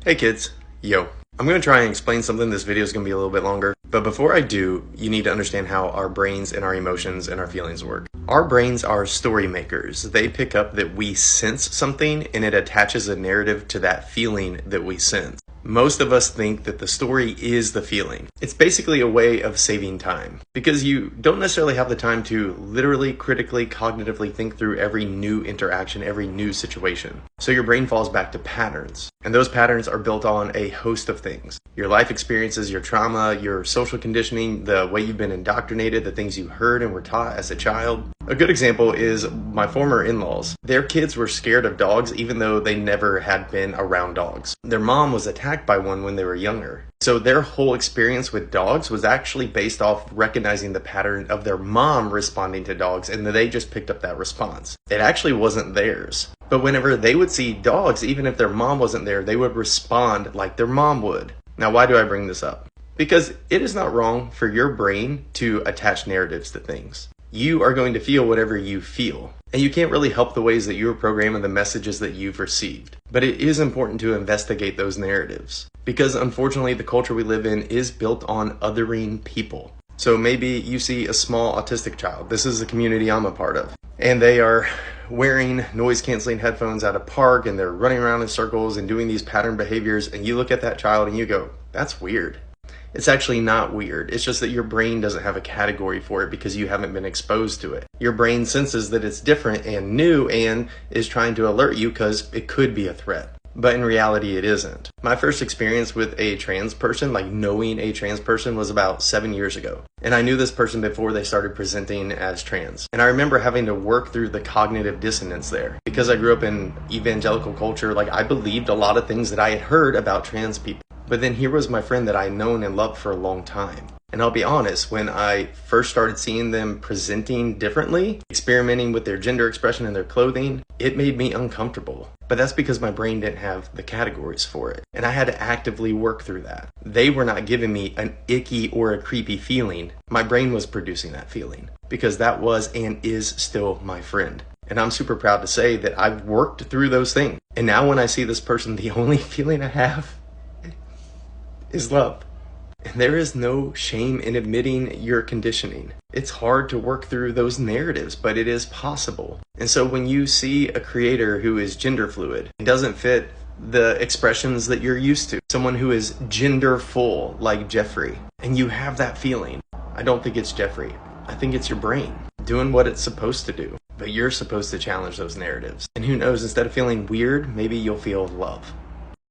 Hey kids, yo. I'm going to try and explain something. This video is going to be a little bit longer, but before I do, you need to understand how our brains and our emotions and our feelings work. Our brains are story makers. They pick up that we sense something and it attaches a narrative to that feeling that we sense. Most of us think that the story is the feeling. It's basically a way of saving time because you don't necessarily have the time to literally, critically, cognitively think through every new interaction, every new situation. So your brain falls back to patterns, and those patterns are built on a host of things. Your life experiences, your trauma, your social conditioning, the way you've been indoctrinated, the things you heard and were taught as a child. A good example is my former in-laws. Their kids were scared of dogs even though they never had been around dogs. Their mom was attacked by one when they were younger. So their whole experience with dogs was actually based off recognizing the pattern of their mom responding to dogs, and they just picked up that response. It actually wasn't theirs. But whenever they would see dogs, even if their mom wasn't there, they would respond like their mom would. Now, why do I bring this up? Because it is not wrong for your brain to attach narratives to things. You are going to feel whatever you feel, and you can't really help the ways that you were programmed and the messages that you've received. But it is important to investigate those narratives because unfortunately the culture we live in is built on othering people. So maybe you see a small autistic child. This is a community I'm a part of, and they are wearing noise canceling headphones at a park and they're running around in circles and doing these pattern behaviors, and you look at that child and you go, that's weird. It's actually not weird. It's just that your brain doesn't have a category for it because you haven't been exposed to it. Your brain senses that it's different and new and is trying to alert you because it could be a threat. But in reality, it isn't. My first experience with a trans person, like knowing a trans person, was about 7 years ago. And I knew this person before they started presenting as trans. And I remember having to work through the cognitive dissonance there. Because I grew up in evangelical culture, like I believed a lot of things that I had heard about trans people. But then here was my friend that I'd known and loved for a long time. And I'll be honest, when I first started seeing them presenting differently, experimenting with their gender expression and their clothing, it made me uncomfortable. But that's because my brain didn't have the categories for it. And I had to actively work through that. They were not giving me an icky or a creepy feeling. My brain was producing that feeling because that was and is still my friend. And I'm super proud to say that I've worked through those things. And now when I see this person, the only feeling I have is love. And there is no shame in admitting your conditioning. It's hard to work through those narratives, but it is possible. And so when you see a creator who is gender fluid and doesn't fit the expressions that you're used to, someone who is gender full like Jeffrey, and you have that feeling, I don't think it's Jeffrey. I think it's your brain doing what it's supposed to do. But you're supposed to challenge those narratives. And who knows, instead of feeling weird, maybe you'll feel love.